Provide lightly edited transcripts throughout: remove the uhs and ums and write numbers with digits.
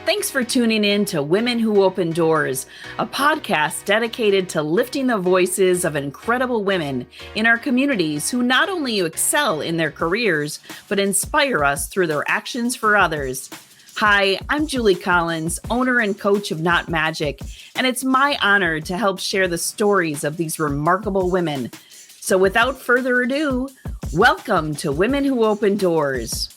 Thanks for tuning in to Women Who Open Doors, a podcast dedicated to lifting the voices of incredible women in our communities who not only excel in their careers, but inspire us through their actions for others. Hi, I'm Julie Collins, owner and coach of Not Magic, and it's my honor to help share the stories of these remarkable women. So without further ado, welcome to Women Who Open Doors.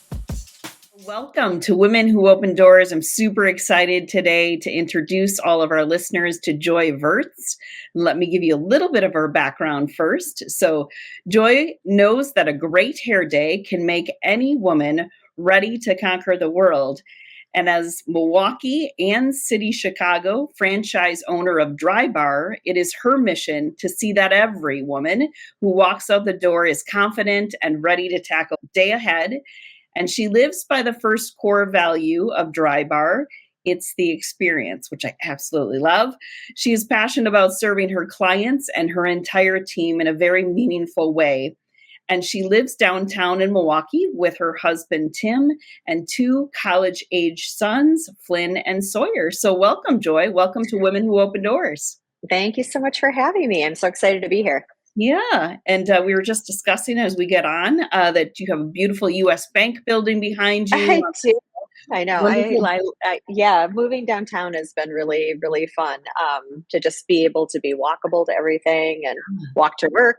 Welcome to Women Who Open Doors. I'm super excited today to introduce all of our listeners to Joy Vertz. Let me give you a little bit of her background first. So Joy knows that a great hair day can make any woman ready to conquer the world. And as Milwaukee and City Chicago franchise owner of Drybar, it is her mission to see that every woman who walks out the door is confident and ready to tackle the day ahead. And she lives by the first core value of Drybar. It's the experience, which I absolutely love. She is passionate about serving her clients and her entire team in a very meaningful way. And she lives downtown in Milwaukee with her husband, Tim, and two college-age sons, Flynn and Sawyer. So welcome, Joy. Welcome to Women Who Open Doors. Thank you so much for having me. I'm so excited to be here. Yeah, and we were just discussing as we get on that you have a beautiful U.S. Bank building behind you. I do. I know. Moving downtown has been really, really fun to just be able to be walkable to everything and walk to work.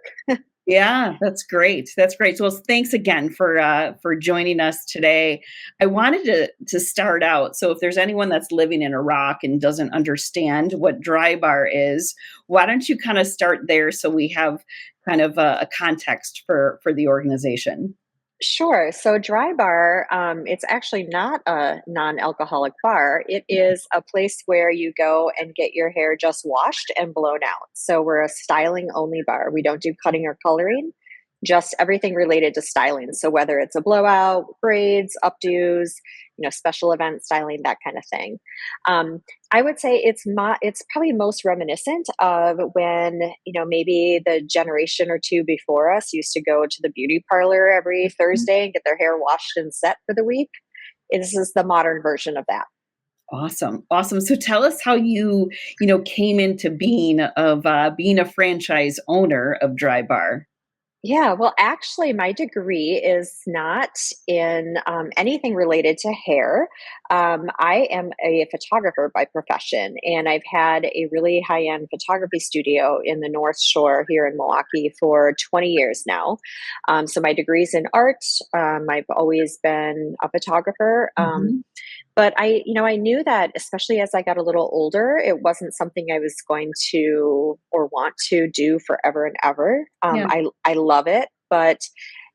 Yeah, that's great. That's great. So thanks again for joining us today. I wanted to start out. So if there's anyone that's living in Iraq and doesn't understand what Drybar is, why don't you kind of start there so we have kind of a context for the organization? Sure. So Drybar, it's actually not a non-alcoholic bar. It is a place where you go and get your hair just washed and blown out. So we're a styling only bar. We don't do cutting or coloring, just everything related to styling. So whether it's a blowout, braids, updos, special event styling, that kind of thing. I would say it's probably most reminiscent of when, maybe the generation or two before us used to go to the beauty parlor every Thursday and get their hair washed and set for the week. This is the modern version of that. Awesome. So tell us how you came into being a franchise owner of Drybar. Yeah, well, actually, my degree is not in anything related to hair. I am a photographer by profession, and I've had a really high-end photography studio in the North Shore here in Milwaukee for 20 years now. So my degree's in art. I've always been a photographer. But I knew that, especially as I got a little older, it wasn't something I was going to or want to do forever and ever. I love it, but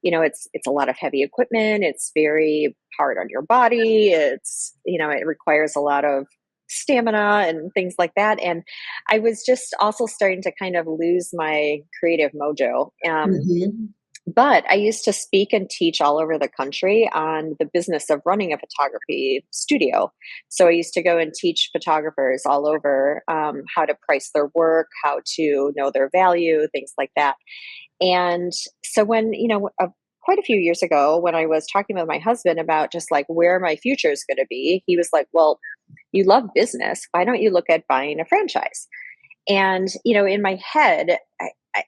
it's a lot of heavy equipment. It's very hard on your body. It requires a lot of stamina and things like that. And I was just also starting to kind of lose my creative mojo. But I used to speak and teach all over the country on the business of running a photography studio. So I used to go and teach photographers all over how to price their work, how to know their value, things like that. And so when, quite a few years ago, when I was talking with my husband about just like where my future is going to be, he was like, well, you love business. Why don't you look at buying a franchise? And, in my head,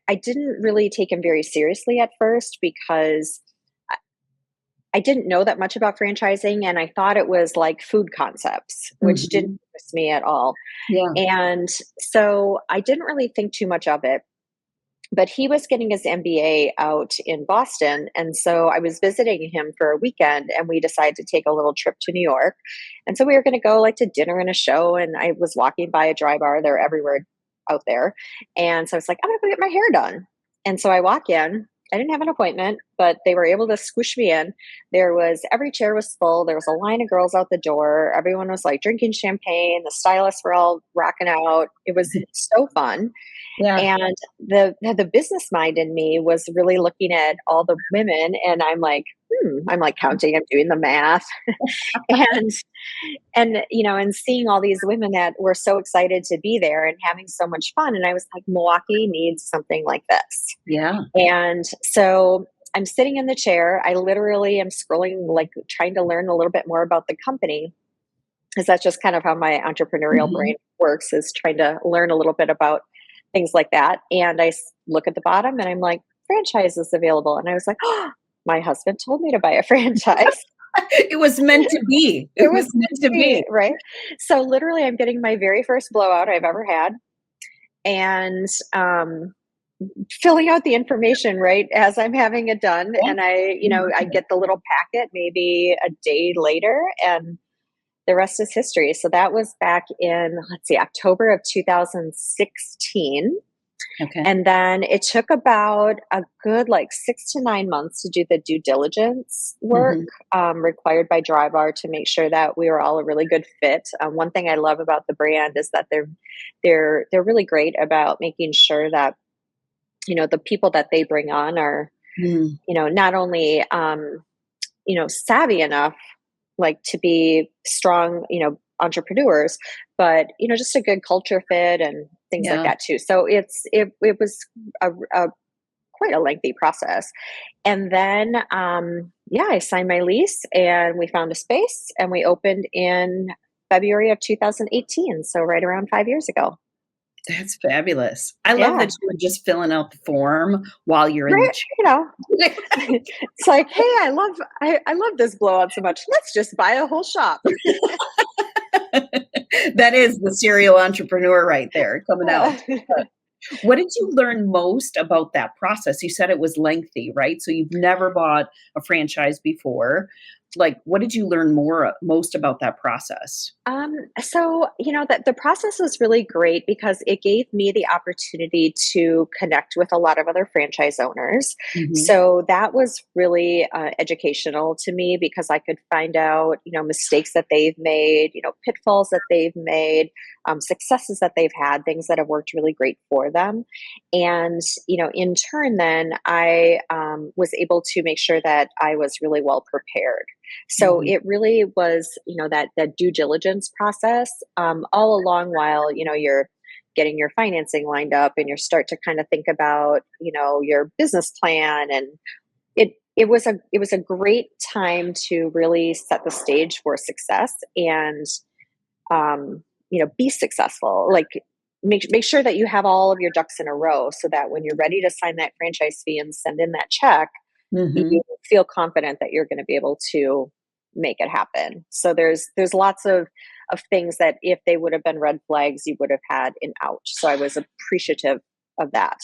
I didn't really take him very seriously at first because I didn't know that much about franchising, and I thought it was like food concepts, which didn't interest me at all. Yeah. And so I didn't really think too much of it. But he was getting his MBA out in Boston. And so I was visiting him for a weekend, and we decided to take a little trip to New York. And so we were going to go like to dinner and a show. And I was walking by a Drybar. They're everywhere out there. And so I was like, I'm going to go get my hair done. And so I walk in. I didn't have an appointment, but they were able to squish me in. Every chair was full. There was a line of girls out the door. Everyone was like drinking champagne. The stylists were all rocking out. It was so fun. Yeah. And the business mind in me was really looking at all the women, and I'm like counting, I'm doing the math, and seeing all these women that were so excited to be there and having so much fun. And I was like, Milwaukee needs something like this. Yeah. And so I'm sitting in the chair. I literally am scrolling, like trying to learn a little bit more about the company. Because that's just kind of how my entrepreneurial Mhm. brain works, is trying to learn a little bit about things like that. And look at the bottom and I'm like, franchise is available. And I was like, oh, my husband told me to buy a franchise. It was meant to be. It It was was meant to be. right. So literally, I'm getting my very first blowout I've ever had, and filling out the information right as I'm having it done. Yeah. And I get the little packet maybe a day later, and the rest is history. So that was back in, let's see, October of 2016. Okay. And then it took about a good like 6 to 9 months to do the due diligence work Mhm. required by Drybar to make sure that we were all a really good fit. One thing I love about the brand is that they're really great about making sure that the people that they bring on are Mm. not only savvy enough like to be strong entrepreneurs, but just a good culture fit and things like Yeah. that too. So it was a quite a lengthy process. And then yeah, I signed my lease and we found a space and we opened in February of 2018, so right around 5 years ago. That's fabulous. I love Yeah. that you were just filling out the form while you're in the Right, chair. it's like, hey, I love this blowout so much, let's just buy a whole shop. That is the serial entrepreneur right there coming out. What did you learn most about that process? You said it was lengthy, right? So you've never bought a franchise before. Like, what did you learn most about that process? So, that the process was really great because it gave me the opportunity to connect with a lot of other franchise owners. Mhm. So that was really educational to me because I could find out, mistakes that they've made, pitfalls that they've made, successes that they've had, things that have worked really great for them. And, in turn, then I was able to make sure that I was really well prepared. So Mhm. it really was, that due diligence process all along while you're getting your financing lined up and you start to kind of think about your business plan, and it was a great time to really set the stage for success and be successful. Like make sure that you have all of your ducks in a row so that when you're ready to sign that franchise fee and send in that check, you Mhm. feel confident that you're going to be able to make it happen. So there's lots of things that if they would have been red flags, you would have had an ouch. So I was appreciative of that.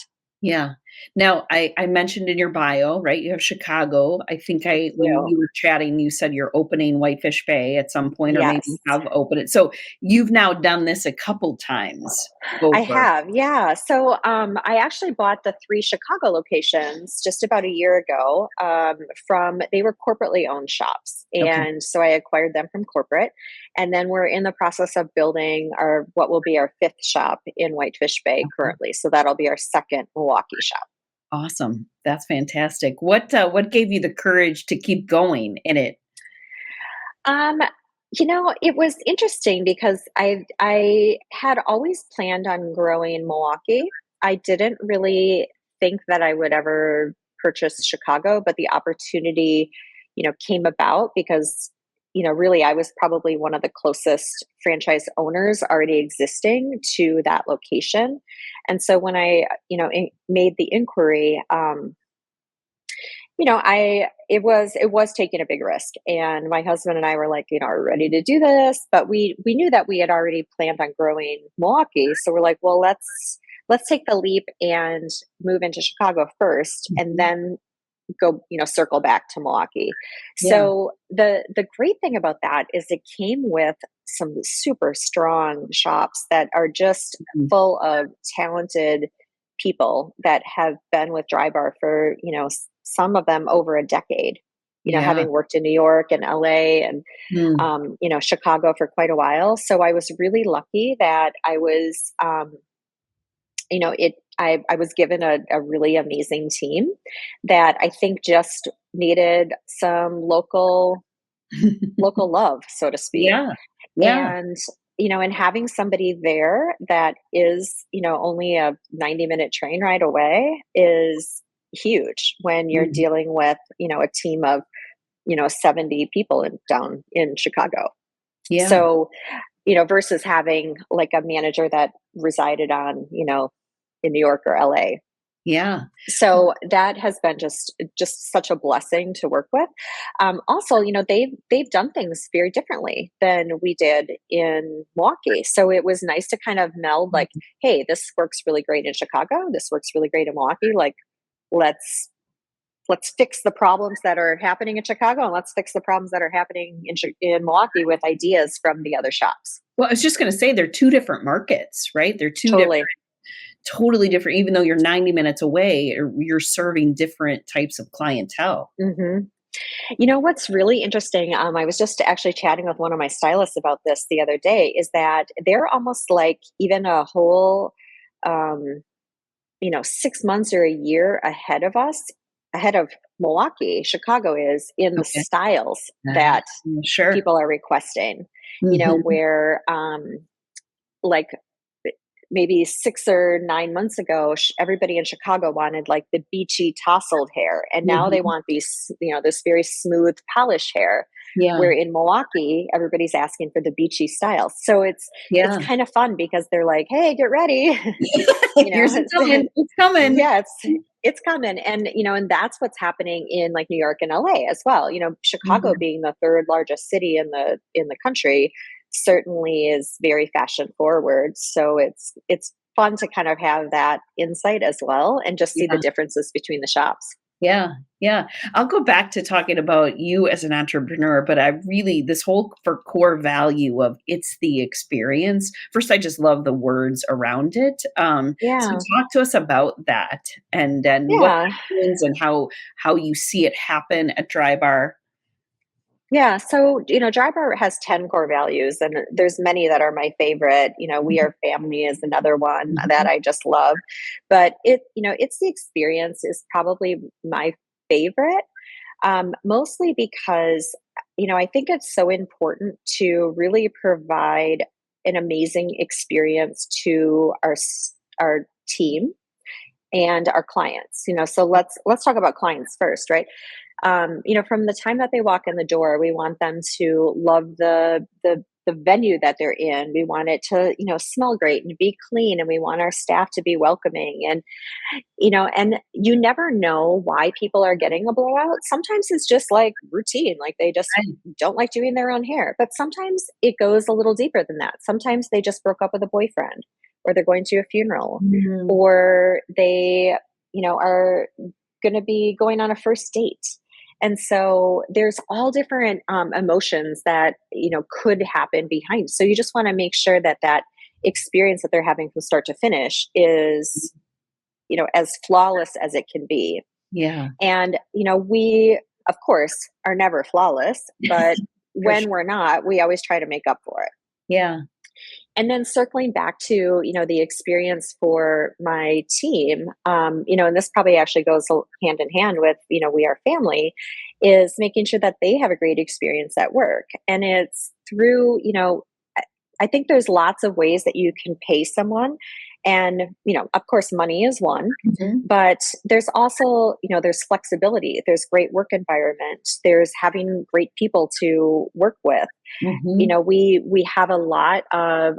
Yeah. Now, I mentioned in your bio, right, you have Chicago. I think when So we were chatting, you said you're opening Whitefish Bay at some point or maybe yes. have opened it. So you've now done this a couple times I over. have, yeah. So I actually bought the three Chicago locations just about a year ago. They were corporately owned shops, Okay. and so I acquired them from corporate. And then we're in the process of building our what will be our fifth shop in Whitefish Bay Okay. currently. So that'll be our second Milwaukee shop. Awesome. That's fantastic. What gave you the courage to keep going in it? Um, it was interesting because I had always planned on growing in Milwaukee. I didn't really think that I would ever purchase Chicago, but the opportunity, came about because, really I was probably one of the closest franchise owners already existing to that location. And so when I, made the inquiry, it was taking a big risk, and my husband and I were like, are we ready to do this? But we knew that we had already planned on growing Milwaukee, so we're like, well, let's take the leap and move into Chicago first, and Mhm. then go circle back to Milwaukee. Yeah. So the great thing about that is it came with some super strong shops that are just Mhm. full of talented people that have been with Drybar for some of them over a decade, Yeah. having worked in New York and LA and Mm. Chicago for quite a while. So I was really lucky that I was it I was given a really amazing team that I think just needed some local love, so to speak. Yeah. Yeah. And and having somebody there that is only a 90-minute train ride away is huge when you're Mhm. dealing with a team of 70 people down in Chicago. Yeah. So, versus having like a manager that resided on, in New York or LA. Yeah. So that has been just such a blessing to work with. Also, they've done things very differently than we did in Milwaukee. So it was nice to kind of meld, like, hey, this works really great in Chicago. This works really great in Milwaukee. Like, let's fix the problems that are happening in Chicago, and let's fix the problems that are happening in Milwaukee with ideas from the other shops. Well, I was just going to say they're two different markets, right? They're two different, Totally. totally different. Even though you're 90 minutes away, you're serving different types of clientele. hmm You know what's really interesting? I was just actually chatting with one of my stylists about this the other day. Is that they're almost like even a whole, um, 6 months or a year ahead of us, ahead of Milwaukee, Chicago is in the Okay. styles Ah, that sure. people are requesting. Mhm. Where like maybe 6 or 9 months ago, everybody in Chicago wanted like the beachy tousled hair, and now they Mhm. want this very smooth, polished hair. Yeah. Where in Milwaukee, everybody's asking for the beachy styles. So it's Yeah. kind of fun because they're like, "Hey, get ready," Here's it coming. It's coming. yeah, it's coming, and and that's what's happening in like New York and LA as well. Chicago Mhm. being the third largest city in the country certainly is very fashion forward. So it's fun to kind of have that insight as well and just see the Yeah. differences between the shops. Yeah, yeah. I'll go back to talking about you as an entrepreneur, but I really this whole for core value of it's the experience. First, I just love the words around it. So Yeah. talk to us about that and what Yeah. that means and how you see it happen at Drybar. Yeah, so Drybar has 10 core values, and there's many that are my favorite. We Mhm, are family is another one that mhm, I just love. But it's the experience is probably my favorite, mostly because I think it's so important to really provide an amazing experience to our team and our clients. So let's talk about clients first, right? From the time that they walk in the door, we want them to love the venue that they're in. We want it to, smell great and be clean, and we want our staff to be welcoming. And you never know why people are getting a blowout. Sometimes it's just like routine, like they just right, don't like doing their own hair. But sometimes it goes a little deeper than that. Sometimes they just broke up with a boyfriend, or they're going to a funeral, mhm, or they, are going to be going on a first date. And so there's all different emotions that could happen behind. So you just want to make sure that that experience that they're having from start to finish is as flawless as it can be. yeah, And we of course are never flawless, but for sure. when we're not, we always try to make up for it. Yeah, And then circling back to the experience for my team, and this probably actually goes hand in hand with we are family, is making sure that they have a great experience at work. And it's through I think there's lots of ways that you can pay someone. And, of course, money is one, mhm, but there's also, there's flexibility, there's great work environment, there's having great people to work with. mhm, We have a lot of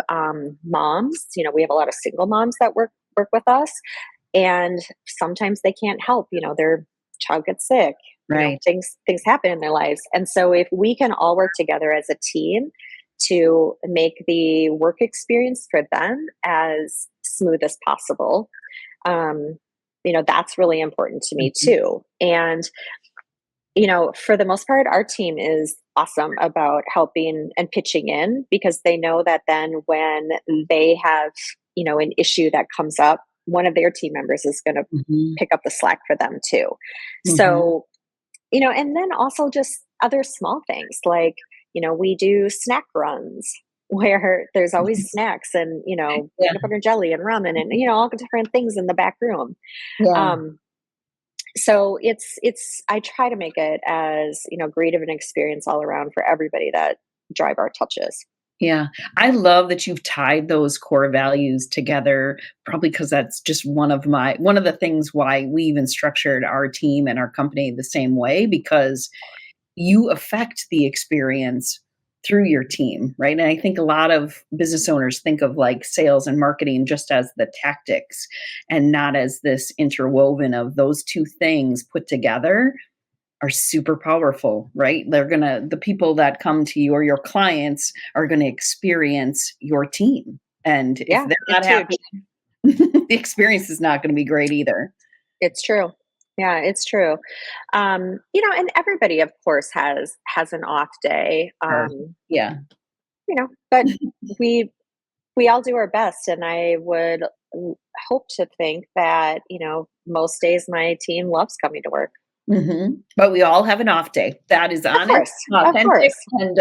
moms, we have a lot of single moms that work with us. And sometimes they can't help, their child gets sick, right, things happen in their lives. And so if we can all work together as a team to make the work experience for them as smooth as possible, um, that's really important to me mhm, too. And for the most part, our team is awesome about helping and pitching in, because they know that then when they have, an issue that comes up, one of their team members is going to mhm, pick up the slack for them too. mhm, So, and then also just other small things like, we do snack runs where there's always mhm, snacks and, yeah, peanut butter and jelly and ramen and, all the different things in the back room. yeah. Um, so I try to make it as great of an experience all around for everybody that Drybar touches. Yeah, I love that you've tied those core values together, probably because that's just one of the things why we even structured our team and our company the same way, because you affect the experience through your team, right? And I think a lot of business owners think of like sales and marketing just as the tactics and not as this interwoven of those two things put together are super powerful, right? The people that come to you or your clients are going to experience your team. And if Yeah, they're not it's happy, huge. the experience is not going to be great either. It's true. Yeah, it's true. And everybody, of course, has an off day. Sure. Yeah. But we we all do our best, and I would hope to think that most days my team loves coming to work. But we all have an off day. That is Of honest, course, of authentic, course. and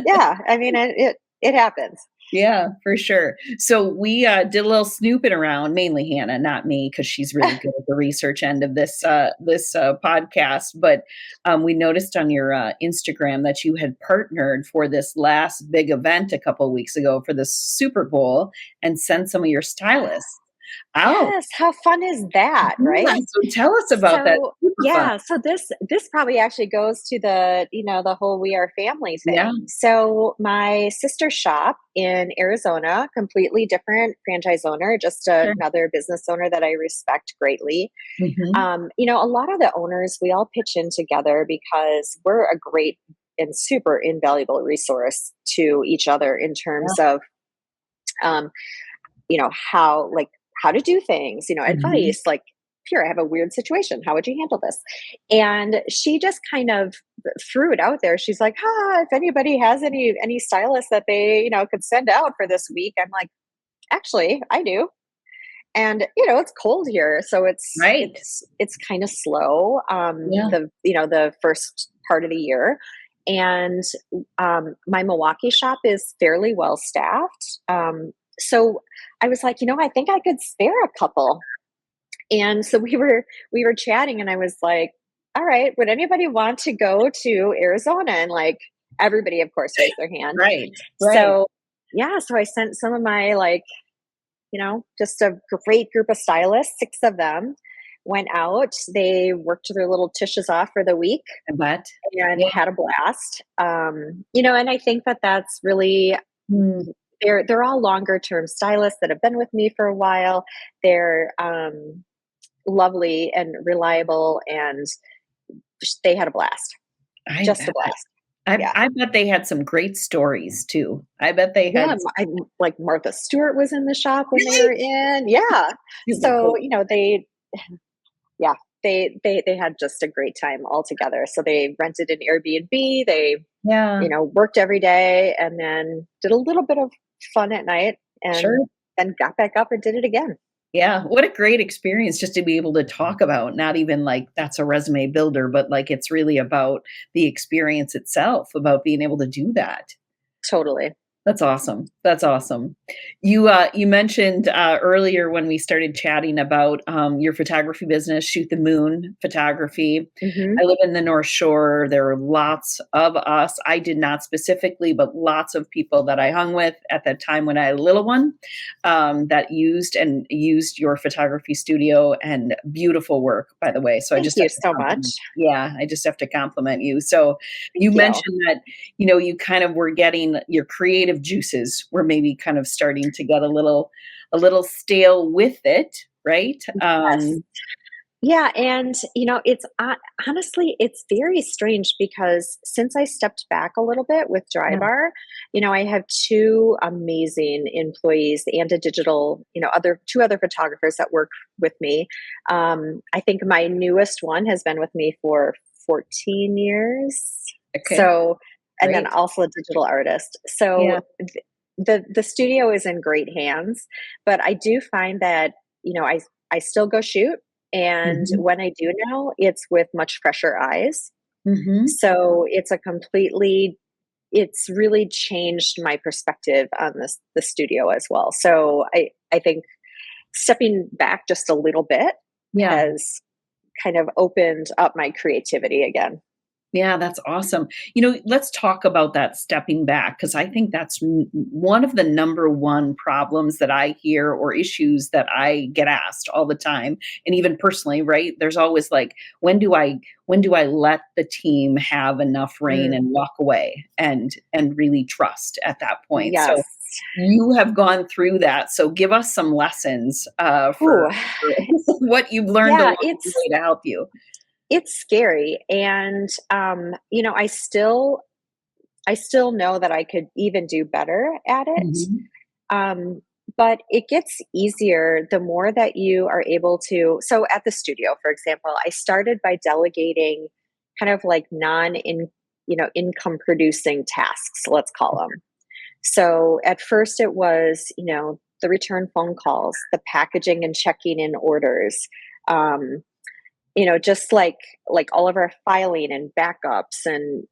Yeah, I mean it happens. yeah, for sure. So we did a little snooping around, mainly Hannah, not me, because she's really good at the research end of this podcast. But we noticed on your Instagram that you had partnered for this last big event a couple of weeks ago for the Super Bowl and sent some of your stylists out. Yes, how fun is that, Yeah, right? so tell us about that. So Super fun. yeah, so this probably actually goes to the whole "We Are Family" Yeah, thing. So my sister shop in Arizona, completely different franchise owner, just sure. another business owner that I respect greatly. Hmm. A lot of the owners, we all pitch in together because we're a great and super invaluable resource to each other in terms of um, how to do things, Mhm. advice, like, here, I have a weird situation. How would you handle this? And she just kind of threw it out there. She's like, if anybody has any stylists that they, could send out for this week. I'm like, actually, I do. And it's cold here, so it's Right. it's it's kind of slow, Yeah. the first part of the year. And my Milwaukee shop is fairly well staffed. So I was like, I think I could spare a couple. And so we were chatting, and I was like, all right, would anybody want to go to Arizona? And like everybody, of course, raised their hand. Right. Right. So yeah, so I sent some of my, like, just a great group of stylists, 6 of them went out. They worked their little tushes off for the week I bet. and Yeah. had a blast. And I think that that's really, Mm. they're all longer term stylists that have been with me for a while. They're lovely and reliable, and they had a blast. I Just a bet. blast. I Yeah. I bet they had some great stories too. I bet they Yeah, had like Martha Stewart was in the shop when they really were in. Yeah. super So, cool. they yeah, they had just a great time all together. So they rented an Airbnb. They, Yeah, worked every day, and then did a little bit of fun at night, and sure. then got back up and did it again. Yeah, what a great experience just to be able to talk about, not even like that's a resume builder, but like it's really about the experience itself, about being able to do that. Totally. That's awesome. That's awesome. You mentioned earlier when we started chatting about your photography business, Shoot the Moon Photography. Hmm. I live in the North Shore. There are lots of us. I did not specifically, but lots of people that I hung with at that time when I had a little one that used your photography studio, and beautiful work, by the way. So I Thank just you have to so compliment. much. Yeah, I just have to compliment you. So Thank you you. mentioned that you kind of were getting your creative juices were maybe kind of starting to get a little stale with it, right? Yes. Yeah, and it's honestly, it's very strange because since I stepped back a little bit with Yeah. Drybar, I have 2 amazing employees and a digital, other 2 other photographers that work with me. I think my newest one has been with me for 14 years. Okay, So, and then great. also a digital artist. So Yeah. the studio is in great hands, but I do find that I still go shoot, and Mhm. when I do now, it's with much fresher eyes. Mhm. So it's really changed my perspective on the studio as well. So I think stepping back just a little bit Yeah. has kind of opened up my creativity again. Yeah, that's awesome. Let's talk about that stepping back because I think that's one of the number one problems that I hear or issues that I get asked all the time. And even personally, right? There's always like, when do I let the team have enough reign Mm, and walk away and really trust at that point? yes. So you have gone through that. So give us some lessons Ooh, for what you've learned yeah, along the way to help you. it's scary. And I still know that I could even do better at it. Mhm. Um, but it gets easier the more that you are able to. So at the studio, for example, I started by delegating kind of like income producing tasks, let's call them. So at first it was, the return phone calls, the packaging and checking in orders, um, just like all of our filing and backups and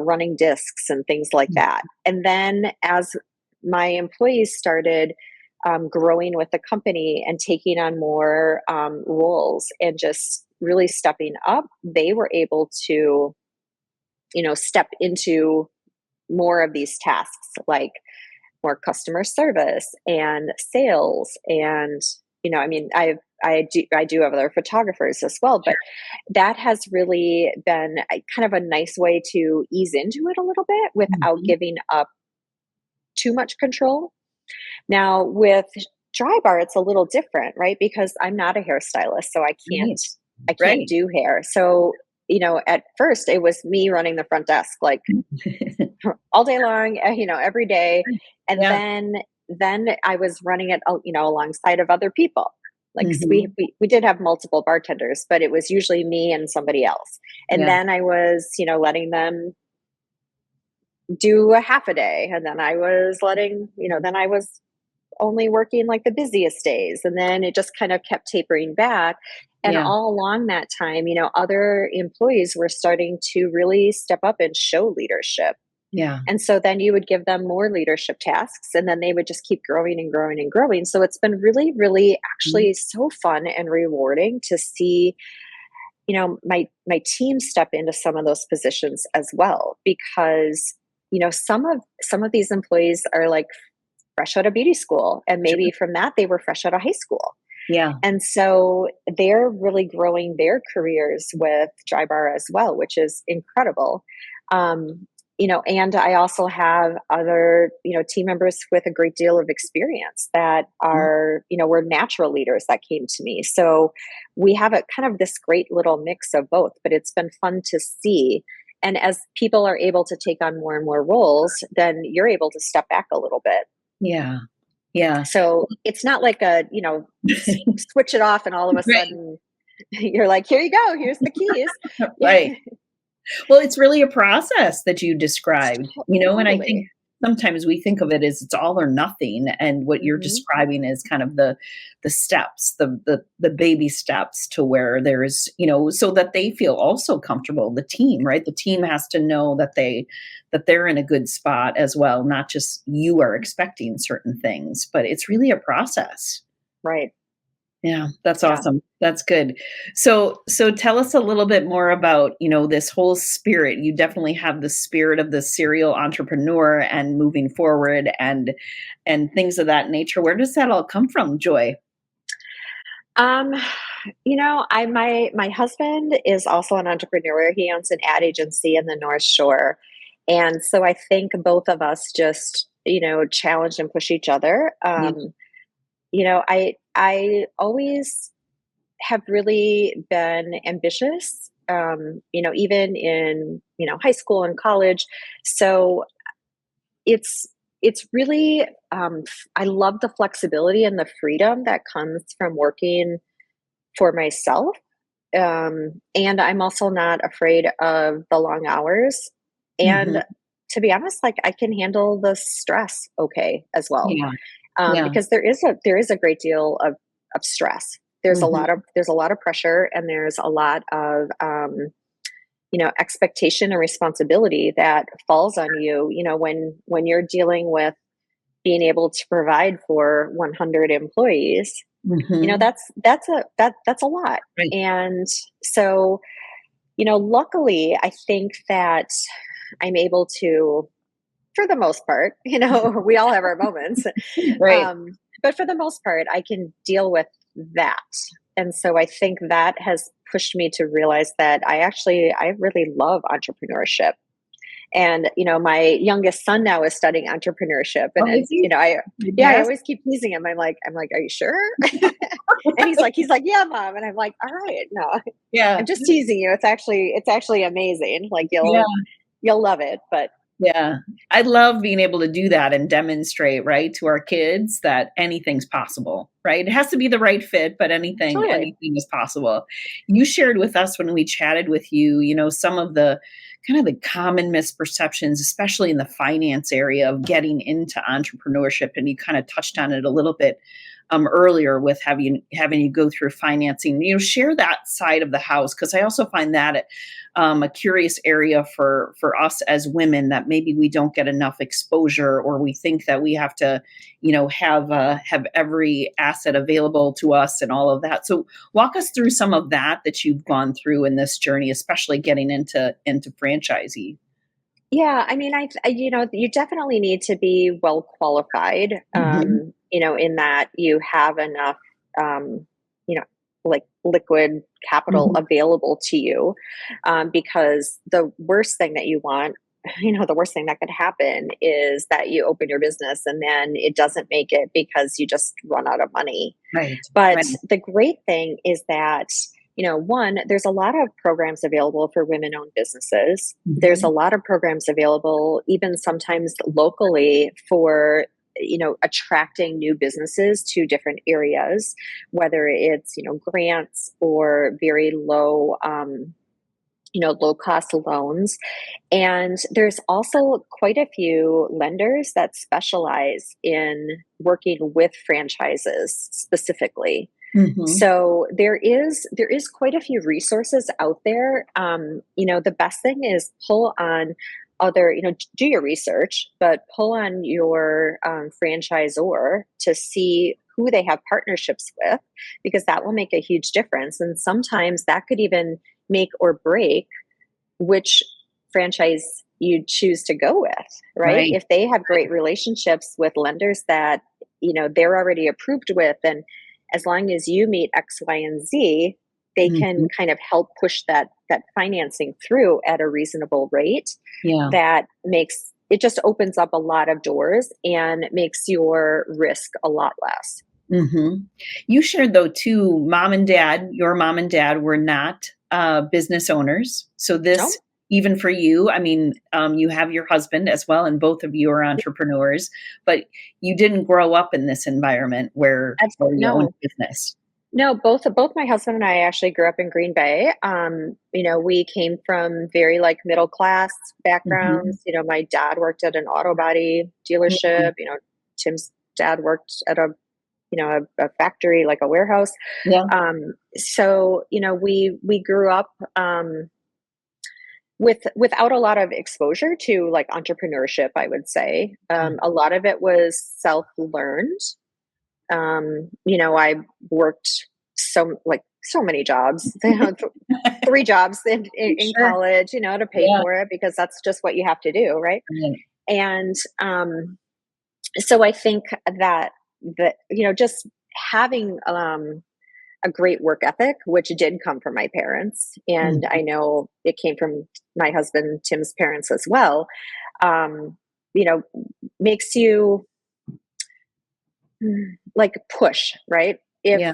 running discs and things like that. And then as my employees started growing with the company and taking on more roles and just really stepping up, they were able to step into more of these tasks, like more customer service and sales. And I mean, I do have other photographers as well, but that has really been kind of a nice way to ease into it a little bit without Mhm. giving up too much control. Now with dry bar, it's a little different, right? Because I'm not a hairstylist, so I can't Right. I can't Right. do hair. So at first it was me running the front desk, like all day long, every day. And Yeah. then I was running it, alongside of other people. Like Mhm. we did have multiple bartenders, but it was usually me and somebody else. And Yeah. then I was, letting them do a half a day. And then I was then I was only working like the busiest days. And then it just kind of kept tapering back. And Yeah. all along that time, other employees were starting to really step up and show leadership. Yeah. And so then you would give them more leadership tasks, and then they would just keep growing and growing and growing. So it's been really, really Mhm. actually so fun and rewarding to see, my team step into some of those positions as well, because, some of these employees are like fresh out of beauty school, and Sure. maybe from that they were fresh out of high school. Yeah. And so they're really growing their careers with Dry Bar as well, which is incredible. And I also have other, team members with a great deal of experience that Mhm. were natural leaders that came to me. So we have a kind of this great little mix of both, but it's been fun to see. And as people are able to take on more and more roles, then you're able to step back a little bit. Yeah. Yeah. So it's not like switch it off and all of a Right. sudden you're like, here you go, here's the keys. Right. Well, it's really a process that you described, and I think Totally. sometimes we think of it as it's all or nothing, and what you're Hmm. describing is kind of the steps, the baby steps to where there's, so that they feel also comfortable, the team, right? The team has to know that they're in a good spot as well, not just you are expecting certain things, but it's really a process. Right. Yeah, that's Yeah. awesome. That's good. So tell us a little bit more about, this whole spirit. You definitely have the spirit of the serial entrepreneur and moving forward and things of that nature. Where does that all come from, Joy? Um, my husband is also an entrepreneur. He owns an ad agency in the North Shore. And so I think both of us just, challenge and push each other. Yeah. I always have really been ambitious, even in, high school and college. So it's it's really I love the flexibility and the freedom that comes from working for myself. And I'm also not afraid of the long hours. Mhm. And to be honest, like I can handle the stress okay as well. Yeah. Yeah. Because there is a great deal of stress. There's a Mhm. lot of there's a lot of pressure, and there's a lot of expectation and responsibility that falls on you. When you're dealing with being able to provide for 100 employees, Mhm. that's a lot. Right. And so, Luckily, I think that I'm able to, for the most part, we all have our moments. Right. But for the most part, I can deal with that. And so I think that has pushed me to realize that I really love entrepreneurship. And, my youngest son now is studying entrepreneurship. Oh, is he? I Yes. always keep teasing him. I'm like, are you sure? And he's like, yeah, mom. And I'm like, all right, no, Yeah. I'm just teasing you. It's actually amazing. Like Yeah. you'll love it. But Yeah. I love being able to do that and demonstrate, right, to our kids that anything's possible, right? It has to be the right fit, but totally. anything is possible. You shared with us when we chatted with you, some of the kind of the common misperceptions, especially in the finance area of getting into entrepreneurship. And you kind of touched on it a little bit earlier with having you go through financing. Share that side of the house, because I also find that a curious area for us as women, that maybe we don't get enough exposure, or we think that we have to, have every asset available to us and all of that. So walk us through some of that you've gone through in this journey, especially getting into franchisee. Yeah, I mean, you definitely need to be well qualified, Mhm. in that you have enough, um, you know, like liquid capital Mhm. available to you, because the worst thing that you want, the worst thing that could happen is that you open your business and then it doesn't make it because you just run out of money. Right. But Right. the great thing is that, one, there's a lot of programs available for women owned businesses. There's a Mhm. lot of programs available, even sometimes locally, for attracting new businesses to different areas, whether it's grants or very low cost loans. And there's also quite a few lenders that specialize in working with franchises specifically. Mhm. So there is quite a few resources out there. The best thing is pull on other, do your research, but pull on your franchisor to see who they have partnerships with, because that will make a huge difference. And sometimes that could even make or break which franchise you choose to go with, right? Right. If they have great relationships with lenders that, they're already approved with, and as long as you meet X, Y, and Z, they can Mhm. kind of help push that financing through at a reasonable rate. Yeah. That makes it just opens up a lot of doors and makes your risk a lot less. Mhm. You shared, though, too, your mom and dad were not, business owners. So this, No, even for you, I mean, you have your husband as well, and both of you are entrepreneurs, but you didn't grow up in this environment where you owned no. a business. No, both my husband and I actually grew up in Green Bay. We came from very like middle class Mhm. backgrounds. My dad worked at an auto body Mhm. dealership. Tim's dad worked at a factory, like a warehouse. Yeah. So we grew up without a lot of exposure to like entrepreneurship. I would say a lot of it was self learned. I worked so many jobs, 3 jobs in Sure. college, to pay Yeah. for it, because that's just what you have to do, right? Right. And so I think that just having a great work ethic, which did come from my parents, and Mhm. I know it came from my husband Tim's parents as well. Um, you know, makes you like push, right? If Yeah.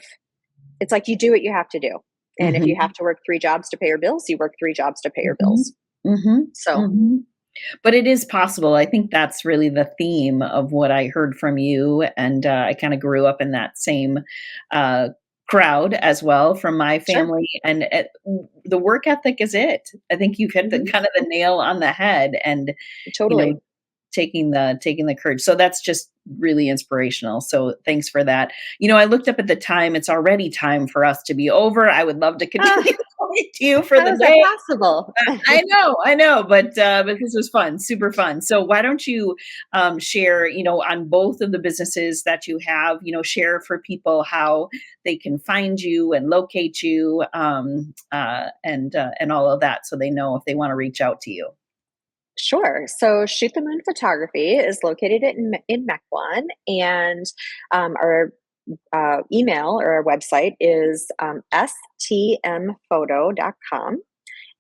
it's like you do what you have to do. And if you have Mhm. to work 3 jobs to pay your bills, you work 3 jobs to pay your Mhm. bills. Mhm. So, Mhm. But it is possible. I think that's really the theme of what I heard from you, and, I kinda grew up in that same, uh, crowd as well from my sure. family, and the work ethic is it. I think you've hit the Hmm. kind of the nail on the head, and, you know, Totally. taking the courage. So that's just really inspirational. So thanks for that. I looked up at the time. It's already time for us to be over. I would love to continue Ah, the to you for How the is that day. possible? I know, but this was fun, super fun. So why don't you share, on both of the businesses that you have, share for people how they can find you and locate you, and all of that, so they know if they want to reach out to you. Sure. So Shoot the Moon Photography is located in Mequon, and our email or our website is stmphoto.com.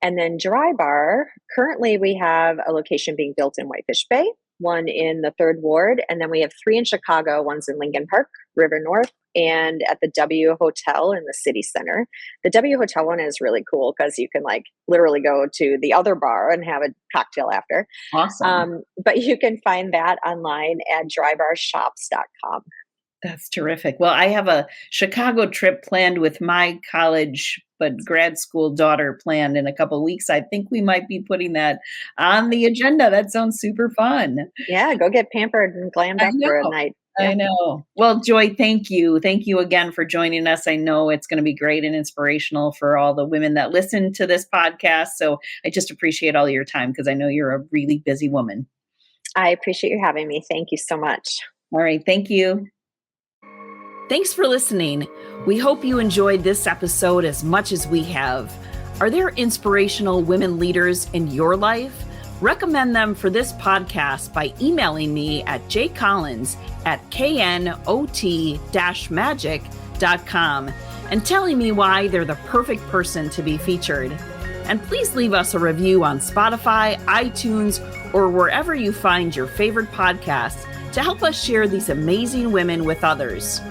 And then Drybar, currently we have a location being built in Whitefish Bay, one in the Third Ward, and then we have three in Chicago. One's in Lincoln Park, River North, and at the W Hotel in the city center. The W Hotel one is really cool because you can like literally go to the other bar and have a cocktail after. Awesome. But you can find that online at drybarshops.com. That's terrific. Well, I have a Chicago trip planned with my college but grad school daughter planned in a couple of weeks. I think we might be putting that on the agenda. That sounds super fun. Yeah, go get pampered and glammed I up for a know. night. I Yeah. know. Well, Joy, thank you. Thank you again for joining us. I know it's going to be great and inspirational for all the women that listen to this podcast. So I just appreciate all your time because I know you're a really busy woman. I appreciate you having me. Thank you so much. All right. Thank you. Thanks for listening. We hope you enjoyed this episode as much as we have. Are there inspirational women leaders in your life? Recommend them for this podcast by emailing me at jcollins@knot-magic.com and telling me why they're the perfect person to be featured. And please leave us a review on Spotify, iTunes, or wherever you find your favorite podcasts to help us share these amazing women with others.